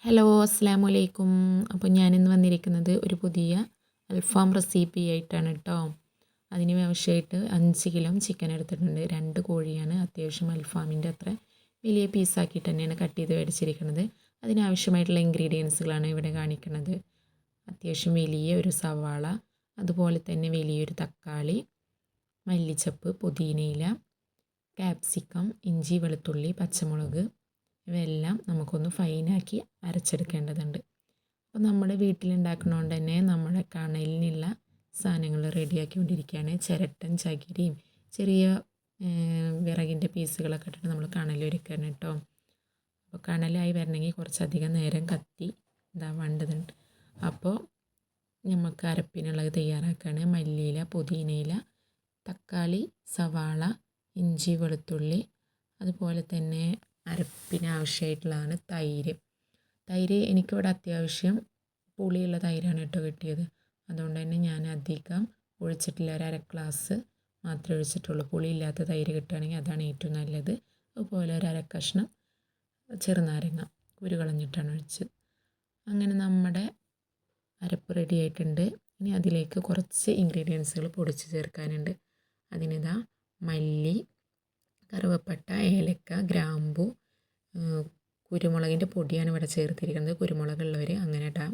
Hello അസ്സലാമു അലൈക്കും. അപ്പോൾ ഞാനിന്ന് വന്നിരിക്കുന്നത് ഒരു പുതിയ അൽഫാം റെസിപ്പി ആയിട്ടാണ് കേട്ടോ. അതിന് ആവശ്യമായിട്ട് 5 കിലോ ചിക്കൻ എടുത്തിട്ടുണ്ട്. 2 കോഴിയാണ്. അത്യാവശ്യം അൽഫാമിൻ്റെ അത്ര വലിയ പീസാക്കിയിട്ട് തന്നെയാണ് കട്ട് ചെയ്ത് മേടിച്ചിരിക്കുന്നത്. അതിനാവശ്യമായിട്ടുള്ള ഇൻഗ്രീഡിയൻസുകളാണ് ഇവിടെ കാണിക്കുന്നത്. അത്യാവശ്യം വലിയ ഒരു സവാള, അതുപോലെ തന്നെ വലിയൊരു തക്കാളി, മല്ലിച്ചപ്പ്, പുതിനയില, ക്യാപ്സിക്കം, ഇഞ്ചി, വെളുത്തുള്ളി, പച്ചമുളക്, ഇവയെല്ലാം നമുക്കൊന്ന് ഫൈനാക്കി അരച്ചെടുക്കേണ്ടതുണ്ട്. അപ്പോൾ നമ്മുടെ വീട്ടിലുണ്ടാക്കുന്നതുകൊണ്ട് തന്നെ നമ്മുടെ കണലിനുള്ള സാധനങ്ങൾ റെഡിയാക്കിക്കൊണ്ടിരിക്കുകയാണ്. ചിരട്ടൻ, ചകിരിയും ചെറിയ വിറകിൻ്റെ പീസുകളൊക്കെ ഇട്ടിട്ട് നമ്മൾ കണലൊരുക്കുകയാണ് കേട്ടോ. അപ്പോൾ കണലായി വരണമെങ്കിൽ കുറച്ചധികം നേരം കത്തി ഇതാവേണ്ടതുണ്ട്. അപ്പോൾ നമുക്ക് അരപ്പിനുള്ളത് തയ്യാറാക്കുകയാണ്. മല്ലിയില, പുതിനയില, തക്കാളി, സവാള, ഇഞ്ചി, വെളുത്തുള്ളി, അതുപോലെ തന്നെ അരപ്പിന് ആവശ്യമായിട്ടുള്ളതാണ് തൈര്. തൈര് എനിക്കിവിടെ അത്യാവശ്യം പുളിയുള്ള തൈരാണ് കേട്ടോ കിട്ടിയത്. അതുകൊണ്ട് തന്നെ ഞാൻ അധികം ഒഴിച്ചിട്ടില്ല. ഒരു അര ഗ്ലാസ് മാത്രമേ ഒഴിച്ചിട്ടുള്ളൂ. പുളിയില്ലാത്ത തൈര് കിട്ടുകയാണെങ്കിൽ അതാണ് ഏറ്റവും നല്ലത്. അതുപോലെ ഒരു അര കഷ്ണം ചെറുനാരങ്ങ കുരു കളഞ്ഞിട്ടാണ് ഒഴിച്ചത്. അങ്ങനെ നമ്മുടെ അരപ്പ് റെഡി ആയിട്ടുണ്ട്. ഇനി അതിലേക്ക് കുറച്ച് ഇൻഗ്രീഡിയൻസുകൾ പൊടിച്ച് ചേർക്കാനുണ്ട്. അതിനിതാ മല്ലി, കറുവപ്പട്ട, ഏലക്ക, ഗ്രാമ്പു, കുരുമുളകിൻ്റെ പൊടിയാണ് ഇവിടെ ചേർത്തിരിക്കുന്നത്. കുരുമുളകുള്ളവർ അങ്ങനെ ഇടാം.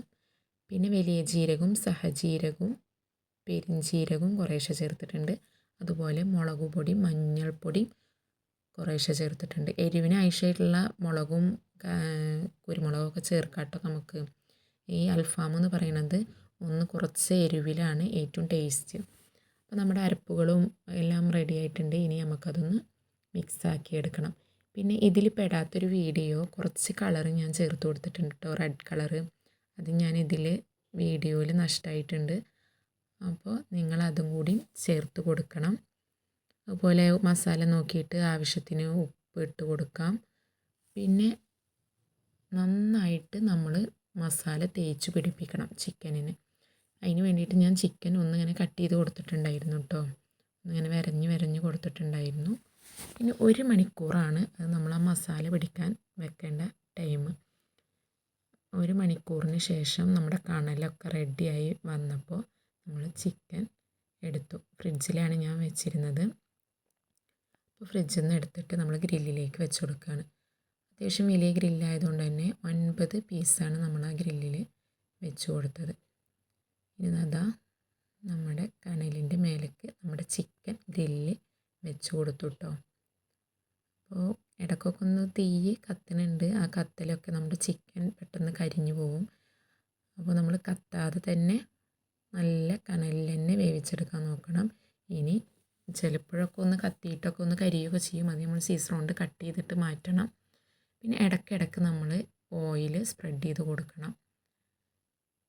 പിന്നെ വലിയ ജീരകവും സഹജീരകവും പെരിഞ്ചീരകവും കുറേശ്ശെ ചേർത്തിട്ടുണ്ട്. അതുപോലെ മുളക് പൊടി, മഞ്ഞൾപ്പൊടി കുറേശ്ശെ ചേർത്തിട്ടുണ്ട്. എരിവിന് ആവശ്യമായിട്ടുള്ള മുളകും കുരുമുളകും ഒക്കെ ചേർക്കാട്ടോ. നമുക്ക് ഈ അൽഫാം എന്ന് പറയുന്നത് ഒന്ന് കുറച്ച് എരിവിലാണ് ഏറ്റവും ടേസ്റ്റ്. അപ്പോൾ നമ്മുടെ അരപ്പുകളും എല്ലാം റെഡി ആയിട്ടുണ്ട്. ഇനി നമുക്കതൊന്ന് മിക്സാക്കി എടുക്കണം. പിന്നെ ഇതിൽ പെടാത്തൊരു വീഡിയോ കുറച്ച് കളറ് ഞാൻ ചേർത്ത് കൊടുത്തിട്ടുണ്ട് കേട്ടോ, റെഡ് കളറ്. അത് ഞാൻ ഇതിൽ വീഡിയോയിൽ നഷ്ടമായിട്ടുണ്ട്. അപ്പോൾ നിങ്ങളതും കൂടി ചേർത്ത് കൊടുക്കണം. അതുപോലെ മസാല നോക്കിയിട്ട് ആവശ്യത്തിന് ഉപ്പ് ഇട്ട് കൊടുക്കാം. പിന്നെ നന്നായിട്ട് നമ്മൾ മസാല തേച്ച് പിടിപ്പിക്കണം ചിക്കനിന്. അതിന് വേണ്ടിയിട്ട് ഞാൻ ചിക്കൻ ഒന്നിങ്ങനെ കട്ട് ചെയ്ത് കൊടുത്തിട്ടുണ്ടായിരുന്നു കേട്ടോ. ഒന്നിങ്ങനെ വരഞ്ഞ് കൊടുത്തിട്ടുണ്ടായിരുന്നു. പിന്നെ 1 മണിക്കൂറാണ് അത് നമ്മൾ ആ മസാല പിടിക്കാൻ വെക്കേണ്ട ടൈം. 1 മണിക്കൂറിന് ശേഷം നമ്മുടെ കണലൊക്കെ റെഡിയായി വന്നപ്പോൾ നമ്മൾ ചിക്കൻ എടുത്തു. ഫ്രിഡ്ജിലാണ് ഞാൻ വെച്ചിരുന്നത്. അപ്പോൾ ഫ്രിഡ്ജിൽ നിന്ന് എടുത്തിട്ട് നമ്മൾ ഗ്രില്ലിലേക്ക് വെച്ച് കൊടുക്കുകയാണ്. അത്യാവശ്യം വലിയ ഗ്രില്ലായതുകൊണ്ട് തന്നെ 9 പീസാണ് നമ്മൾ ആ ഗ്രില്ലിൽ വെച്ച് കൊടുത്തത്. ഇനി അതാ നമ്മുടെ കണലിൻ്റെ മേലേക്ക് നമ്മുടെ ചിക്കൻ ഗ്രില്ല് വെച്ച് കൊടുത്തു കേട്ടോ. അപ്പോൾ ഇടയ്ക്കൊക്കെ ഒന്ന് തീ കത്തുന്നുണ്ട്. ആ കത്തലൊക്കെ നമ്മുടെ ചിക്കൻ പെട്ടെന്ന് കരിഞ്ഞു പോകും. അപ്പോൾ നമ്മൾ കത്താതെ തന്നെ നല്ല കനലിൽ തന്നെ വേവിച്ചെടുക്കാൻ നോക്കണം. ഇനി ചിലപ്പോഴൊക്കെ ഒന്ന് കത്തിയിട്ടൊക്കെ ഒന്ന് കരിയുകയൊക്കെ ചെയ്യും. അത് നമ്മൾ സീസർ കൊണ്ട് കട്ട് ചെയ്തിട്ട് മാറ്റണം. പിന്നെ ഇടയ്ക്കിടയ്ക്ക് നമ്മൾ ഓയിൽ സ്പ്രെഡ് ചെയ്ത് കൊടുക്കണം.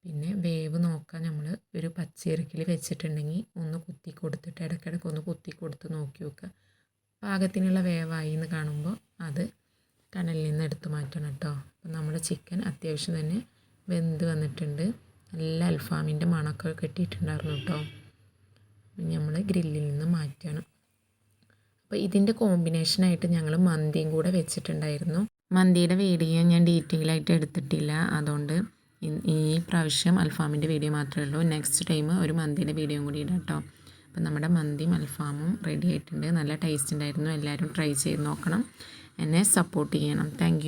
പിന്നെ വേവ് നോക്കാൻ നമ്മൾ ഒരു പച്ചയിറക്കിൽ വെച്ചിട്ടുണ്ടെങ്കിൽ ഒന്ന് കുത്തി കൊടുത്തിട്ട് ഇടയ്ക്കിടയ്ക്ക് ഒന്ന് കുത്തി കൊടുത്ത് നോക്കി വെക്കുക. പാകത്തിനുള്ള വേവായി എന്ന് കാണുമ്പോൾ അത് കനലിൽ നിന്ന് എടുത്ത് മാറ്റണം കേട്ടോ. അപ്പം നമ്മുടെ ചിക്കൻ അത്യാവശ്യം തന്നെ വെന്ത് വന്നിട്ടുണ്ട്. നല്ല അൽഫാമിൻ്റെ മണമൊക്കെ കിട്ടിയിട്ടുണ്ടായിരുന്നു കേട്ടോ. നമ്മൾ ഗ്രില്ലിൽ നിന്ന് മാറ്റണം. അപ്പോൾ ഇതിൻ്റെ കോമ്പിനേഷനായിട്ട് ഞങ്ങൾ മന്തിയും കൂടെ വെച്ചിട്ടുണ്ടായിരുന്നു. മന്തിയുടെ വീഡിയോ ഞാൻ ഡീറ്റെയിൽ ആയിട്ട് എടുത്തിട്ടില്ല. അതുകൊണ്ട് ഈ പ്രാവശ്യം അൽഫാമിൻ്റെ വീഡിയോ മാത്രമേ ഉള്ളൂ. നെക്സ്റ്റ് ടൈം ഒരു മന്തിയുടെ വീഡിയോയും കൂടി ഇടാം കേട്ടോ. അപ്പം നമ്മുടെ മന്തിയും അൽഫാമും റെഡി ആയിട്ടുണ്ട്. നല്ല ടേസ്റ്റ് ഉണ്ടായിരുന്നു. എല്ലാവരും ട്രൈ ചെയ്ത് നോക്കണം. എന്നെ സപ്പോർട്ട് ചെയ്യണം. താങ്ക്